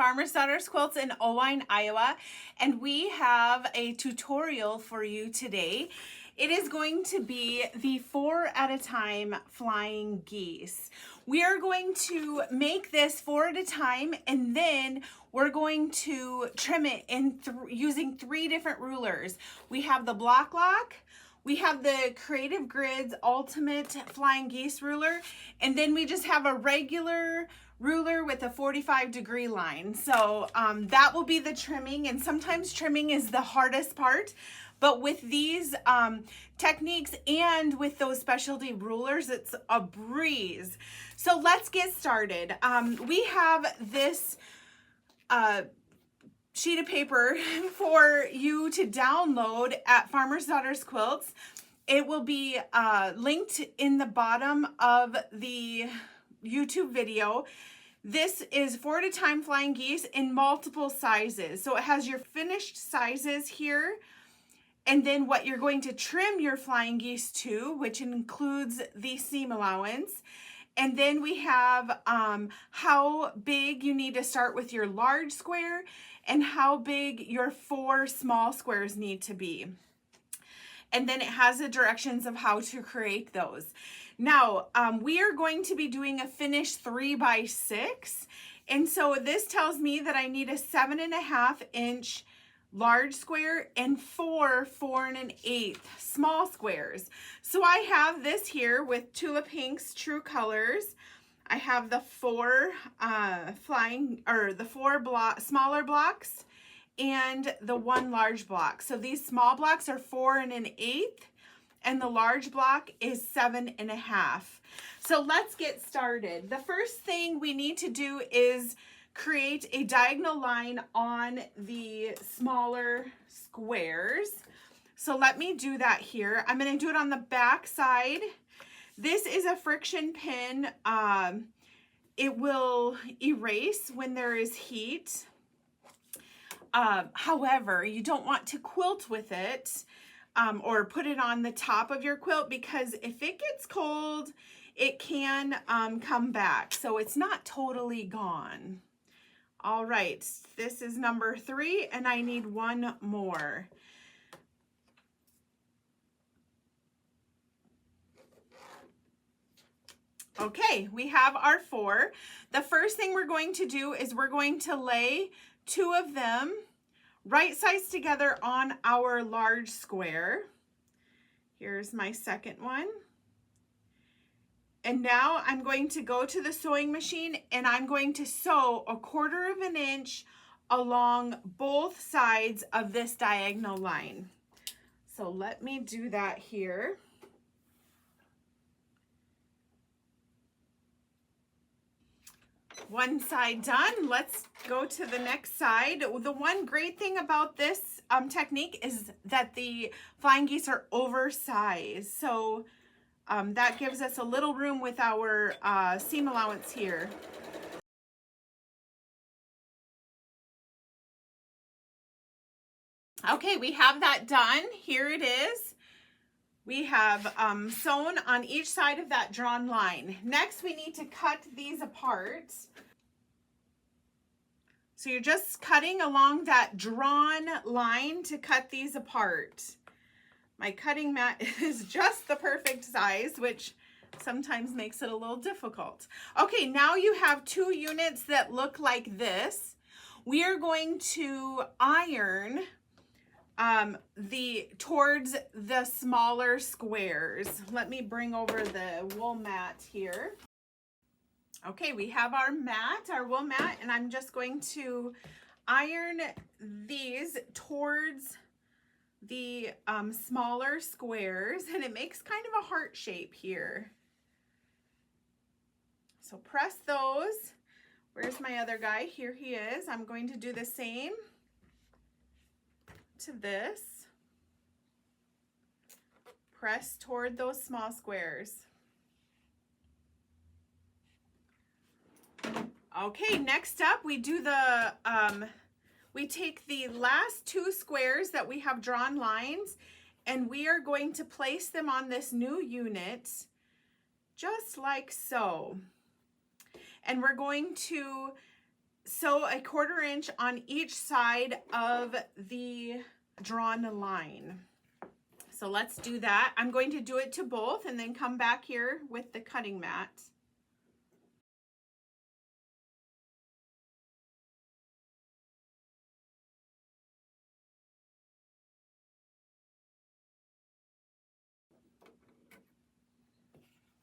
Farmer's Daughters Quilts in Owine, Iowa, and we have a tutorial for you today. It is going to be the 4 at a time flying geese. We are going to make this 4 at a time, and then we're going to trim it in using 3 different rulers. We have the Block Lock, we have the Creative Grids Ultimate Flying Geese ruler, and then we just have a regular ruler with a 45-degree line. So that will be the trimming, and sometimes trimming is the hardest part. But with these techniques and with those specialty rulers, it's a breeze. So let's get started. We have this sheet of paper for you to download at Farmer's Daughters Quilts. It will be linked in the bottom of the YouTube video. This is 4 at a time flying geese in multiple sizes. So it has your finished sizes here, and then what you're going to trim your flying geese to, which includes the seam allowance. And then we have how big you need to start with your large square and how big your 4 small squares need to be. And then it has the directions of how to create those. Now, we are going to be doing a finished 3x6. And so this tells me that I need a 7.5 inch large square and 4 4 1/8 small squares. So I have this here with Tula Pink's True Colors. I have the 4 smaller blocks and the 1 large block. So these small blocks are 4 1/8 and the large block is 7.5. So let's get started. The first thing we need to do is create a diagonal line on the smaller squares. So let me do that here. I'm going to do it on the back side. This is a friction pin. It will erase when there is heat. However, you don't want to quilt with it or put it on the top of your quilt, because if it gets cold, it can come back. So it's not totally gone. All right, this is number 3, and I need 1 more. Okay, we have our 4. The first thing we're going to do is we're going to lay 2 of them right sides together on our large square. Here's my second one. And now I'm going to go to the sewing machine and I'm going to sew 1/4 inch along both sides of this diagonal line. So let me do that here. One side done. Let's go to the next side. The one great thing about this technique is that the flying geese are oversized. So that gives us a little room with our seam allowance here. Okay, we have that done. Here it is. We have sewn on each side of that drawn line. Next, we need to cut these apart. So you're just cutting along that drawn line to cut these apart. My cutting mat is just the perfect size, which sometimes makes it a little difficult. Okay, now you have 2 units that look like this. We are going to iron towards the smaller squares. Let me bring over the wool mat here. Okay, we have our mat, our wool mat, and I'm just going to iron these towards the smaller squares, and it makes kind of a heart shape here. So press those. Where's my other guy? Here he is. I'm going to do the same to this. Press toward those small squares. Okay, next up we do the we take the last 2 squares that we have drawn lines, and we are going to place them on this new unit just like so. And we're going to sew a 1/4 inch on each side of the drawn line. So let's do that. I'm going to do it to both and then come back here with the cutting mat.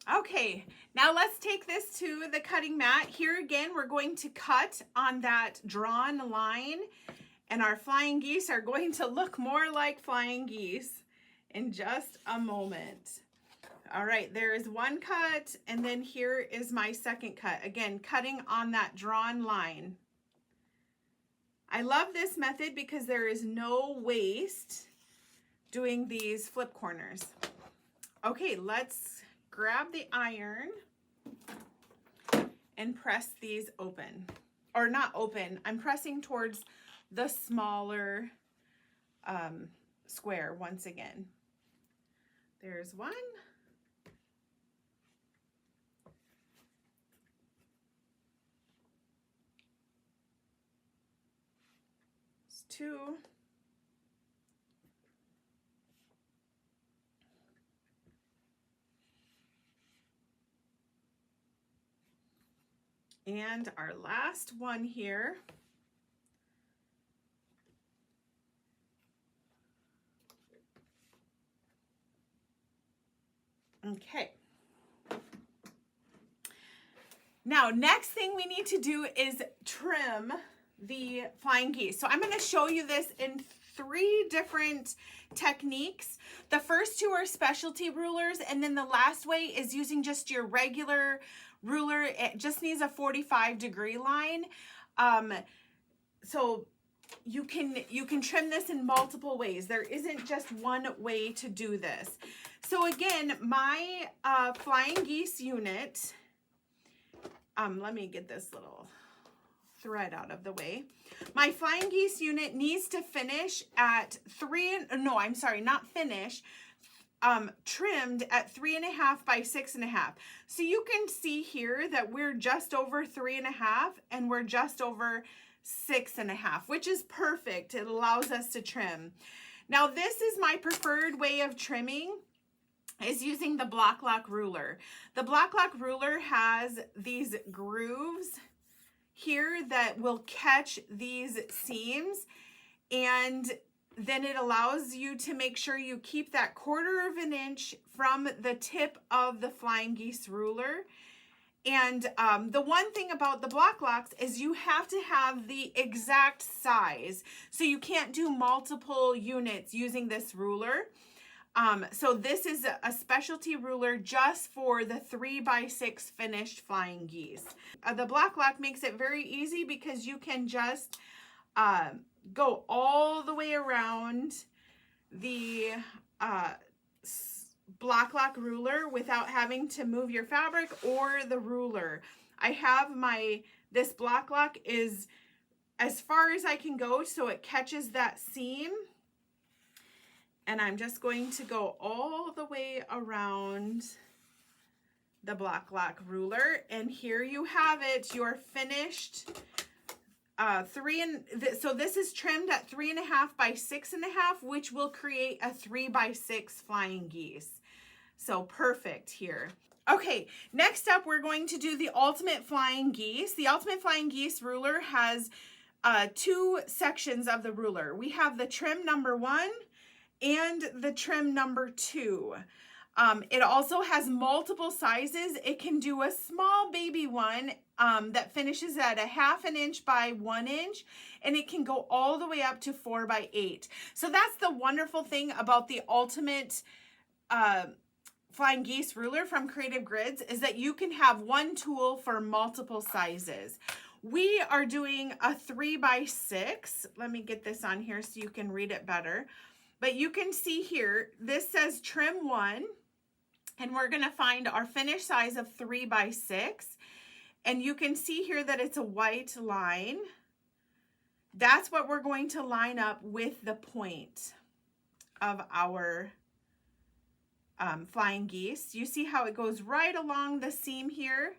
Okay, now let's take this to the cutting mat. Here again, we're going to cut on that drawn line, and our flying geese are going to look more like flying geese in just a moment. All right, there is one cut, and then here is my second cut. Again, cutting on that drawn line. I love this method because there is no waste doing these flip corners. Okay, let's grab the iron and press these open. Or not open, I'm pressing towards the smaller square once again. There's one. There's two. And our last one here. Okay. Now, next thing we need to do is trim the flying geese. So I'm going to show you this in 3 different techniques. The first 2 are specialty rulers, and then the last way is using just your regular ruler. It just needs a 45-degree line. So you can trim this in multiple ways. There isn't just one way to do this. So again, my flying geese unit, let me get this little thread out of the way. My flying geese unit needs to finish at trimmed at 3.5 by 6.5. So you can see here that we're just over 3.5 and we're just over 6.5, which is perfect. It allows us to trim. Now this is my preferred way of trimming, is using the block lock ruler. The block lock ruler has these grooves here that will catch these seams, and then it allows you to make sure you keep that 1/4 inch from the tip of the flying geese ruler. And the one thing about the block locks is you have to have the exact size. So you can't do multiple units using this ruler. So this is a specialty ruler just for the 3 by 6 finished flying geese. The block lock makes it very easy because you can just go all the way around the block lock ruler without having to move your fabric or the ruler. I have this block lock is as far as I can go so it catches that seam. And I'm just going to go all the way around the block lock ruler. And here you have it, your finished so this is trimmed at 3.5 by 6.5, which will create a 3 by 6 flying geese. So perfect here. Okay, next up we're going to do the ultimate flying geese. The ultimate flying geese ruler has 2 sections of the ruler. We have the trim number 1 and the trim number 2. It also has multiple sizes. It can do a small baby one that finishes at 1/2 inch by 1 inch, and it can go all the way up to 4 by 8. So that's the wonderful thing about the ultimate flying geese ruler from Creative Grids, is that you can have one tool for multiple sizes. We are doing a 3 by 6. Let me get this on here so you can read it better. But you can see here, this says trim 1, and we're gonna find our finished size of 3 by 6. And you can see here that it's a white line. That's what we're going to line up with the point of our flying geese. You see how it goes right along the seam here,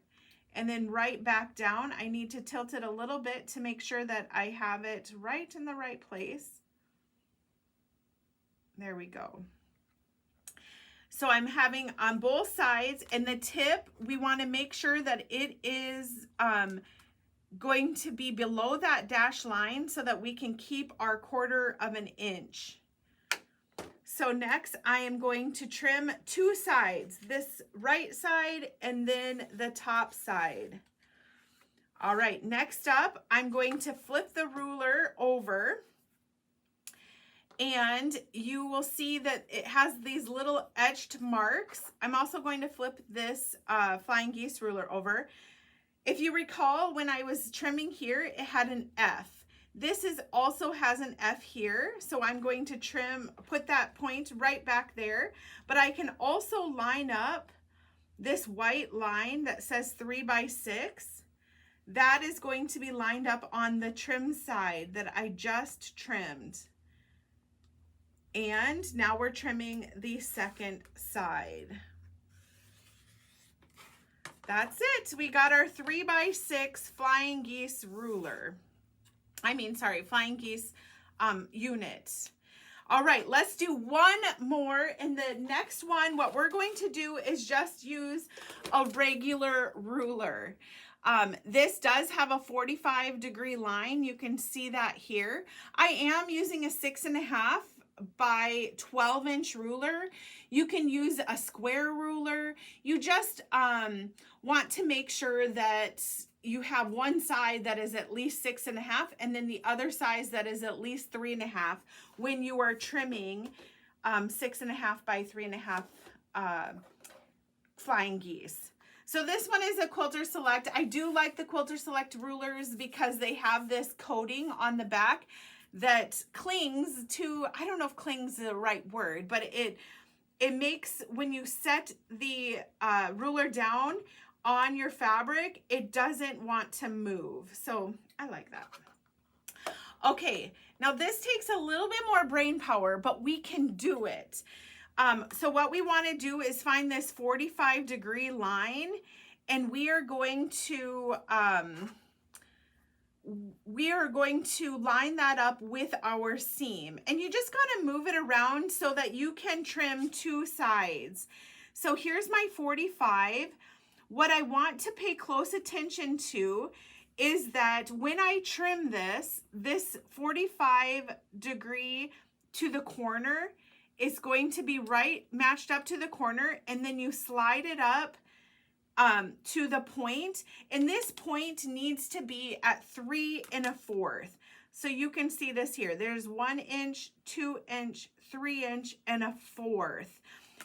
and then right back down. I need to tilt it a little bit to make sure that I have it right in the right place. There we go. So I'm having on both sides, and the tip, we want to make sure that it is going to be below that dash line so that we can keep our 1/4 of an inch. So next I am going to trim 2 sides, this right side and then the top side. All right, next up, I'm going to flip the ruler over, and you will see that it has these little etched marks. I'm also going to flip this Flying Geese ruler over. If you recall, when I was trimming here, it had an F. This also has an F here, so I'm going to put that point right back there. But I can also line up this white line that says 3 by 6. That is going to be lined up on the trim side that I just trimmed. And now we're trimming the second side. That's it. We got our 3 by 6 Flying Geese ruler. Flying Geese unit. All right, let's do one more. And the next one, what we're going to do is just use a regular ruler. This does have a 45-degree line. You can see that here. I am using a 6.5 by 12-inch ruler. You can use a square ruler. You just want to make sure that you have one side that is at least 6.5 and then the other side that is at least 3.5 when you are trimming 6.5 by 3.5 Flying Geese. So this one is a Quilter Select. I do like the Quilter Select rulers because they have this coating on the back that clings to, I don't know if clings is the right word, but it makes, when you set the ruler down on your fabric, it doesn't want to move. So I like that. Okay, now this takes a little bit more brain power, but we can do it. So what we want to do is find this 45-degree line, and we are going to line that up with our seam. And you just got to move it around so that you can trim 2 sides. So here's my 45. What I want to pay close attention to is that when I trim this 45-degree to the corner is going to be right matched up to the corner, and then you slide it up to the point, and this point needs to be at 3 1/4. So you can see this here. There's 1 inch, 2 inch, 3 inch, and 1/4.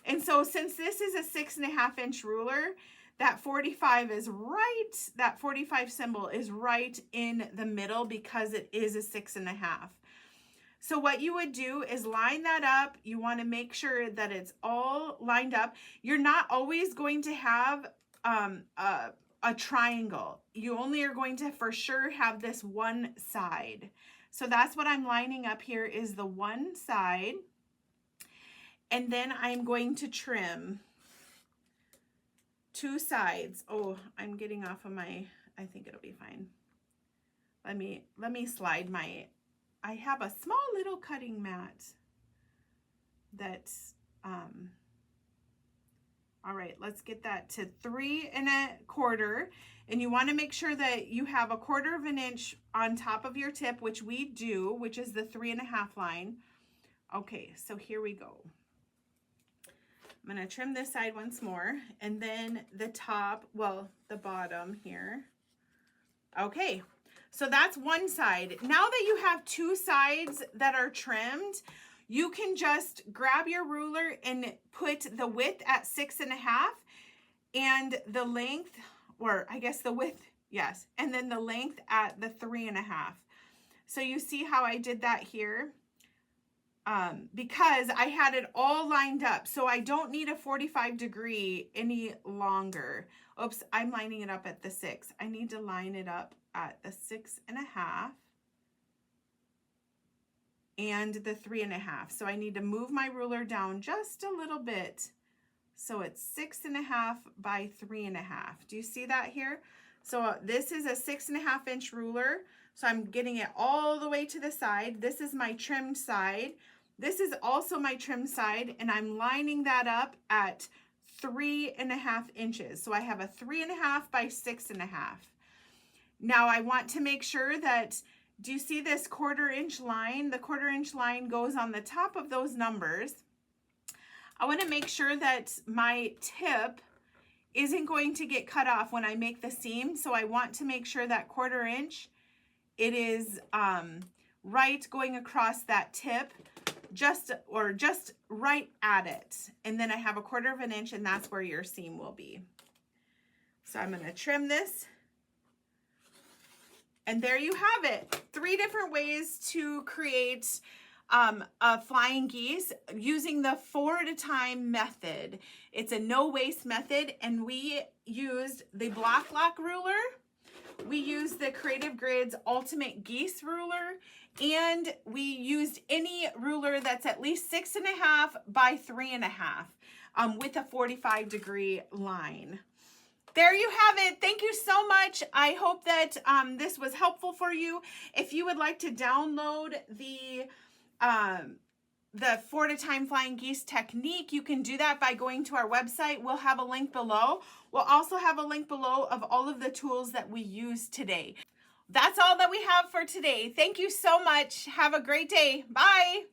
And so since this is a 6.5-inch ruler, that 45 is right, that 45 symbol is right in the middle because it is a 6.5. So what you would do is line that up. You want to make sure that it's all lined up. You're not always going to have a triangle. You only are going to for sure have this one side. So that's what I'm lining up here, is the one side. And then I'm going to trim 2 sides. Oh, I'm getting off of my, I think it'll be fine. Let me slide my, I have a small little cutting mat that's, all right, let's get that to 3 1/4. And you want to make sure that you have a 1/4 of an inch on top of your tip, which we do, which is the 3 1/2 line. Okay, so here we go. I'm going to trim this side once more, and then the top, well, the bottom here. Okay, so that's one side. Now that you have 2 sides that are trimmed, you can just grab your ruler and put the width at 6 1/2 and the length, or I guess the width, yes, and then the length at the 3 1/2. So you see how I did that here? Because I had it all lined up, so I don't need a 45-degree any longer. Oops, I'm lining it up at the 6. I need to line it up at the 6 1/2 and the 3 1/2. So I need to move my ruler down just a little bit So it's 6.5 by 3.5. Do you see that here? So this is a 6.5 inch ruler. So I'm getting it all the way to the side. This is my trimmed side. This is also my trimmed side, and I'm lining that up at 3.5 inches. So I have a 3.5 by 6.5. Now I want to make sure that, do you see this 1/4 inch line? The 1/4 inch line goes on the top of those numbers. I want to make sure that my tip isn't going to get cut off when I make the seam. So I want to make sure that 1/4 inch, it is right going across that tip, just right at it. And then I have a 1/4 inch, and that's where your seam will be. So I'm going to trim this. And there you have it. 3 different ways to create a flying geese using the 4 at a time method. It's a no waste method, and we used the Block Lock ruler. We used the Creative Grids Ultimate Geese ruler, and we used any ruler that's at least 6.5 by 3.5 with a 45-degree line. There you have it. Thank you so much. I hope that this was helpful for you. If you would like to download the 4 at a time flying geese technique, you can do that by going to our website. We'll have a link below. We'll also have a link below of all of the tools that we use today. That's all that we have for today. Thank you so much. Have a great day. Bye.